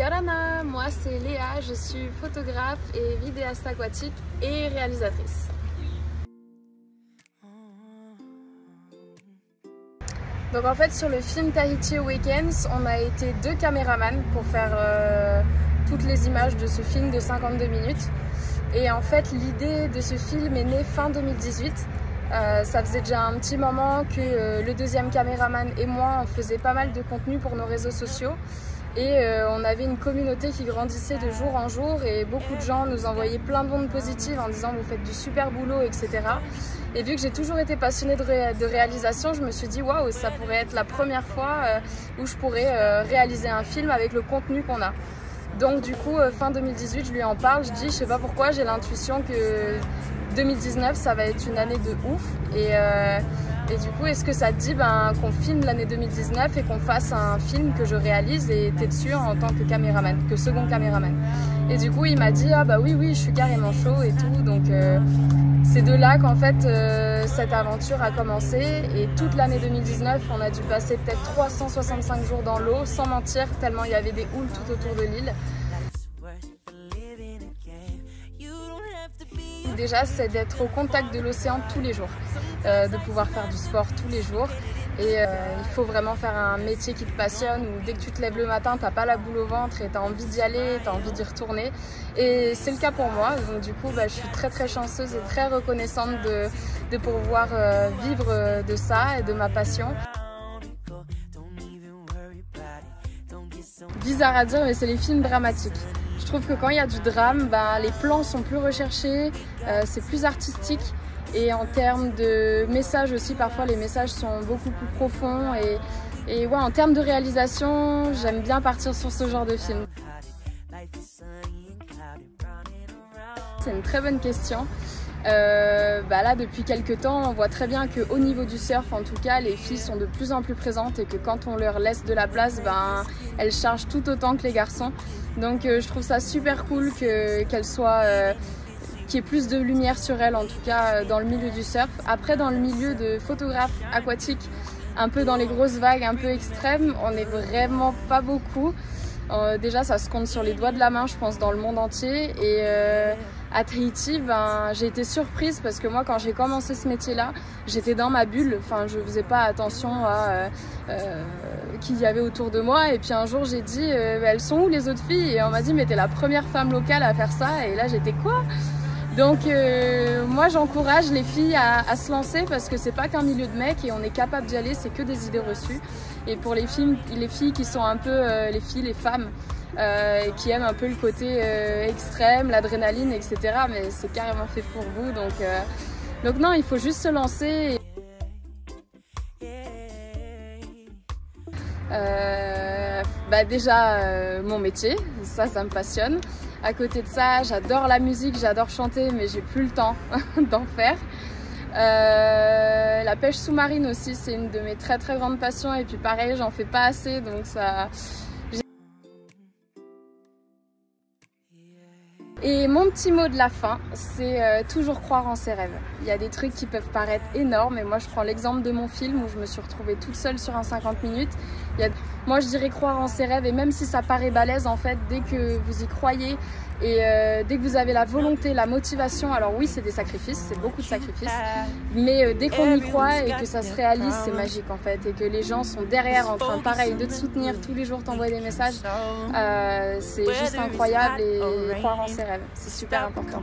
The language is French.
Yarana, moi c'est Léa, je suis photographe et vidéaste aquatique et réalisatrice. Donc en fait sur le film Tahiti Awakens, on a été 2 caméramans pour faire toutes les images de ce film de 52 minutes. Et en fait l'idée de ce film est née fin 2018. Ça faisait déjà un petit moment que le 2e caméraman et moi on faisait pas mal de contenu pour nos réseaux sociaux. Et on avait une communauté qui grandissait de jour en jour et beaucoup de gens nous envoyaient plein d'ondes positives en disant vous faites du super boulot, etc. Et vu que j'ai toujours été passionnée de réalisation, je me suis dit waouh, ça pourrait être la première fois où je pourrais réaliser un film avec le contenu qu'on a. Donc du coup fin 2018 je lui en parle, je dis je sais pas pourquoi, j'ai l'intuition que 2019 ça va être une année de ouf et du coup, est-ce que ça te dit qu'on filme l'année 2019 et qu'on fasse un film que je réalise et t'es dessus en tant que caméraman, que second caméraman. Et du coup, il m'a dit ah bah oui, je suis carrément chaud et tout. Donc c'est de là qu'en fait cette aventure a commencé et toute l'année 2019, on a dû passer peut-être 365 jours dans l'eau, sans mentir, tellement il y avait des houles tout autour de l'île. Déjà, c'est d'être au contact de l'océan tous les jours, de pouvoir faire du sport tous les jours. Et il faut vraiment faire un métier qui te passionne, où dès que tu te lèves le matin, t'as pas la boule au ventre et t'as envie d'y aller, t'as envie d'y retourner. Et c'est le cas pour moi, donc du coup, je suis très chanceuse et très reconnaissante de pouvoir vivre de ça et de ma passion. Bizarre à dire, mais c'est les films dramatiques. Je trouve que quand il y a du drame, les plans sont plus recherchés, c'est plus artistique et en termes de messages aussi, parfois les messages sont beaucoup plus profonds et ouais, en termes de réalisation, j'aime bien partir sur ce genre de film. C'est une très bonne question. Là depuis quelques temps on voit très bien qu'au niveau du surf en tout cas les filles sont de plus en plus présentes et que quand on leur laisse de la place elles chargent tout autant que les garçons, donc je trouve ça super cool qu'elles soient qu'il y ait plus de lumière sur elles en tout cas dans le milieu du surf. Après dans le milieu de photographe aquatique, un peu dans les grosses vagues un peu extrêmes, on n'est vraiment pas beaucoup. Déjà ça se compte sur les doigts de la main je pense dans le monde entier et à Tahiti j'ai été surprise parce que moi quand j'ai commencé ce métier là j'étais dans ma bulle, enfin je faisais pas attention à qui y avait autour de moi et puis un jour j'ai dit elles sont où les autres filles et on m'a dit mais t'es la première femme locale à faire ça et là j'étais quoi? Donc moi j'encourage les filles à se lancer parce que c'est pas qu'un milieu de mecs et on est capable d'y aller, c'est que des idées reçues. Et pour les filles qui sont un peu les femmes qui aiment un peu le côté extrême, l'adrénaline, etc. Mais c'est carrément fait pour vous, donc non, il faut juste se lancer. Déjà mon métier, ça me passionne. À côté de ça, j'adore la musique, j'adore chanter, mais j'ai plus le temps d'en faire. La pêche sous-marine aussi, c'est une de mes très grandes passions et puis pareil, j'en fais pas assez, donc ça... Et mon petit mot de la fin, c'est toujours croire en ses rêves. Il y a des trucs qui peuvent paraître énormes et moi je prends l'exemple de mon film où je me suis retrouvée toute seule sur un 50 minutes. Moi je dirais croire en ses rêves et même si ça paraît balèze en fait, dès que vous y croyez et dès que vous avez la volonté, la motivation, alors oui c'est des sacrifices, c'est beaucoup de sacrifices, mais dès qu'on y croit et que ça se réalise, c'est magique en fait et que les gens sont derrière en train pareil de te soutenir tous les jours, t'envoyer des messages, c'est juste incroyable et croire en ses rêves, c'est super important.